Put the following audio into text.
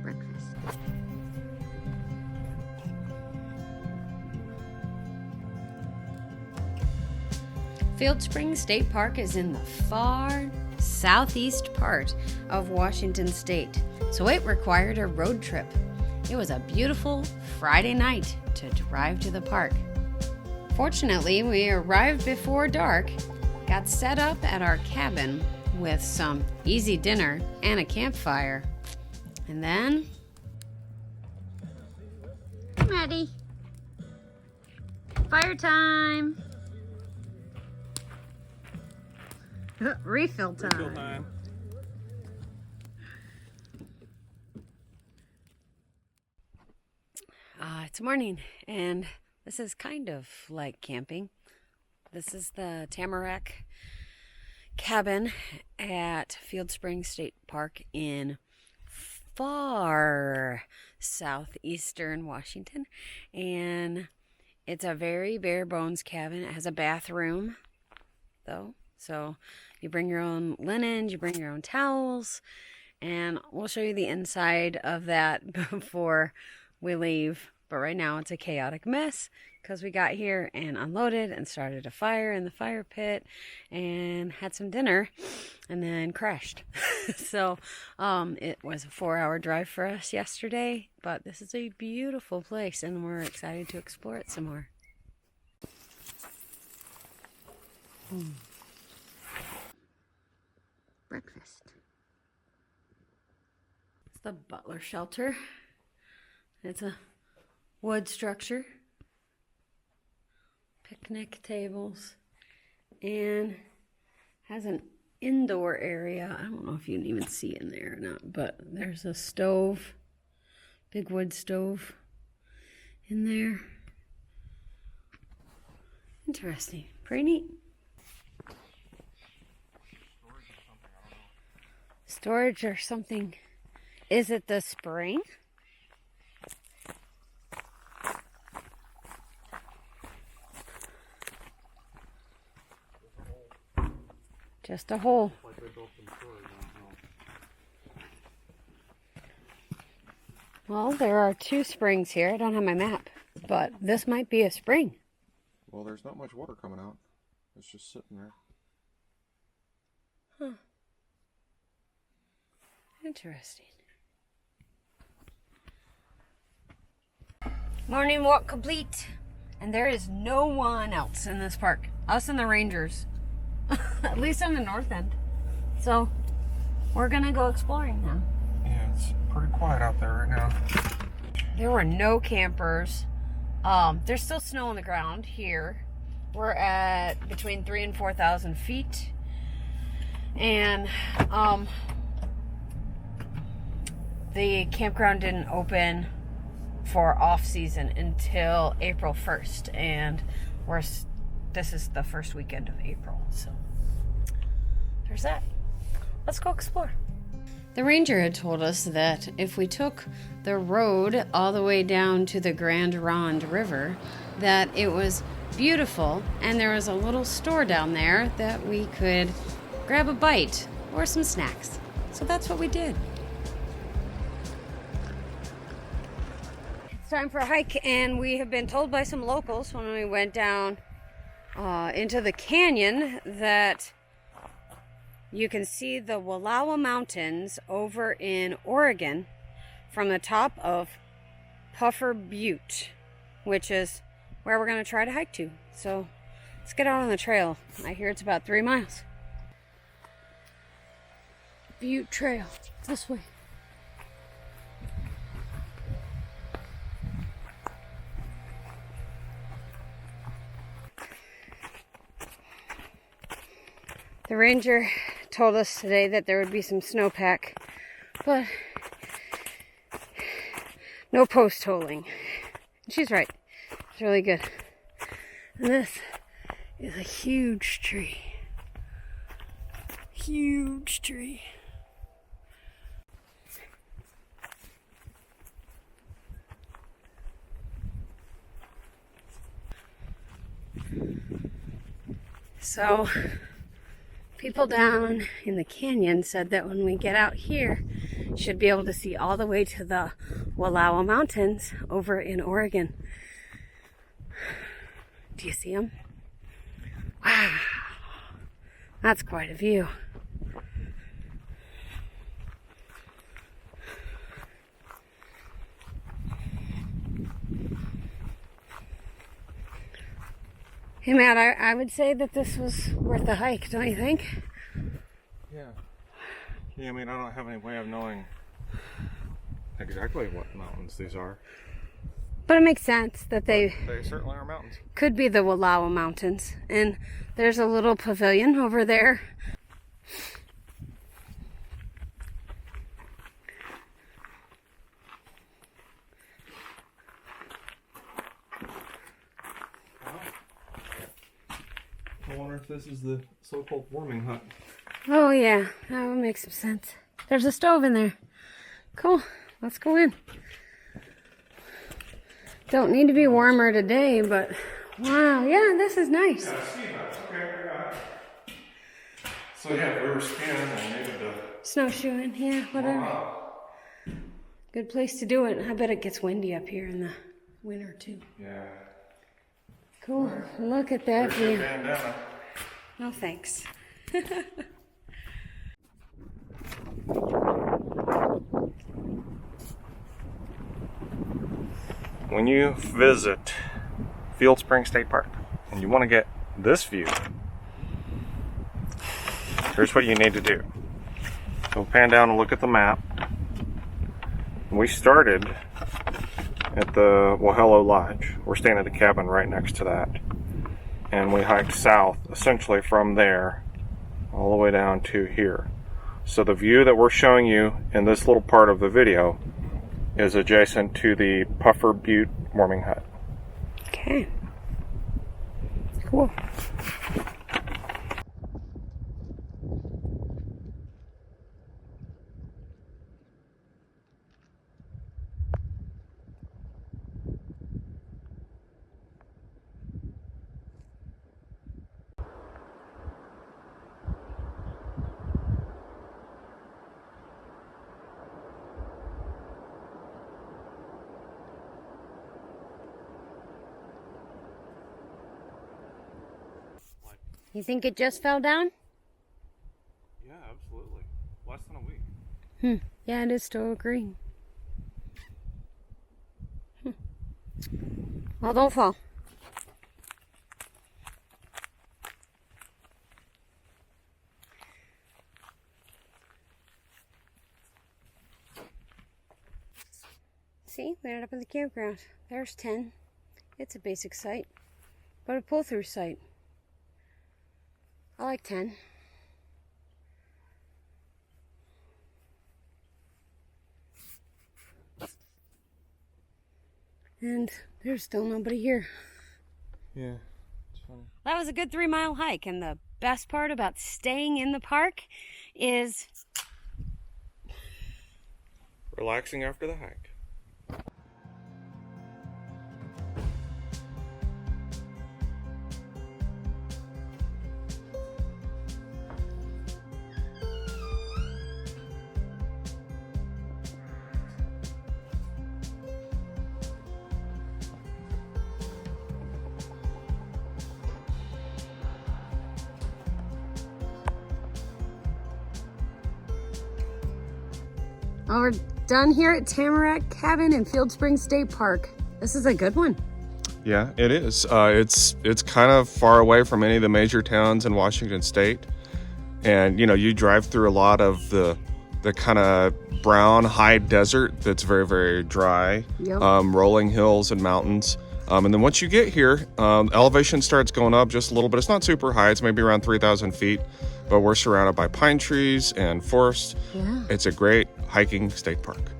breakfast. Field Springs State Park is in the far southeast part of Washington State, so it required a road trip. It was a beautiful Friday night to drive to the park. Fortunately, we arrived before dark, got set up at our cabin with some easy dinner and a campfire, and then... I'm ready. Fire time! Refill time. Refill time. It's morning, and this is kind of like camping. This is the Tamarack cabin at Field Springs State Park in far southeastern Washington, and it's a very bare bones cabin. It has a bathroom, though, so you bring your own linens, you bring your own towels, and we'll show you the inside of that before we leave. But right now it's a chaotic mess because we got here and unloaded and started a fire in the fire pit and had some dinner and then crashed. So it was a 4-hour drive for us yesterday, but this is a beautiful place and we're excited to explore it some more. Breakfast. It's the Butler shelter. It's a wood structure, picnic tables, and has an indoor area. I don't know if you can even see in there or not, but there's a stove, big wood stove in there. Interesting, pretty neat. Storage or something. Is it the spring? Just a hole. Well, there are 2 springs here. I don't have my map, but this might be a spring. Well, there's not much water coming out. It's just sitting there. Huh. Interesting. Morning walk complete. And there is no one else in this park. Us and the rangers. At least on the north end. So, we're gonna go exploring now. Yeah, it's pretty quiet out there right now. There were no campers. There's still snow on the ground here. We're at between 3,000 and 4,000 feet. And, the campground didn't open for off-season until April 1st. And this is the first weekend of April, so there's that. Let's go explore. The ranger had told us that if we took the road all the way down to the Grand Ronde River, that it was beautiful and there was a little store down there that we could grab a bite or some snacks. So that's what we did. It's time for a hike, and we have been told by some locals when we went down into the canyon that you can see the Wallowa Mountains over in Oregon from the top of Puffer Butte, which is where we're going to try to hike to. So let's get out on the trail. I hear it's about 3 miles. Butte Trail, this way. The ranger told us today that there would be some snowpack, but no post holing. She's right. It's really good. And this is a huge tree. Huge tree. So, people down in the canyon said that when we get out here, should be able to see all the way to the Wallowa Mountains over in Oregon. Do you see them? Wow, that's quite a view. Hey Matt, I would say that this was worth the hike, don't you think? Yeah. Yeah, I mean, I don't have any way of knowing exactly what mountains these are. But it makes sense that they certainly are mountains. could be the Wallowa Mountains. And there's a little pavilion over there. I wonder if this is the so-called warming hut. Oh yeah, that would make some sense. There's a stove in there. Cool, let's go in. Don't need to be warmer today, but wow, yeah, this is nice. Yeah, ski hut. Okay, I got it. So yeah, we were skiing and needed to Snowshoeing, yeah, whatever. warm up. Good place to do it. I bet it gets windy up here in the winter too. Yeah. Cool, look at that There's your view. bandana. No thanks. When you visit Field Spring State Park and you want to get this view, here's what you need to do. Go pan down and look at the map. We started at the Wohello Lodge. We're staying at a cabin right next to that. And we hiked south, essentially from there, all the way down to here. So the view that we're showing you in this little part of the video is adjacent to the Puffer Butte warming hut. Okay. Cool. You think it just fell down? Yeah, absolutely. Less than a week. Yeah, it is still green. Well, don't fall. See, we ended up at the campground. There's 10. It's a basic site, but a pull-through site. I like 10. And there's still nobody here. Yeah, it's funny. That was a good 3-mile hike, and the best part about staying in the park is Relaxing after the hike. well, we're done here at Tamarack Cabin in Field Spring State Park. This is a good one. Yeah, it is. It's kind of far away from any of the major towns in Washington State, and you know you drive through a lot of the kind of brown high desert that's very, very dry. Yep. Rolling hills and mountains. And then once you get here, elevation starts going up just a little bit. It's not super high. It's maybe around 3,000 feet, but we're surrounded by pine trees and forests. Yeah. It's a great hiking state park.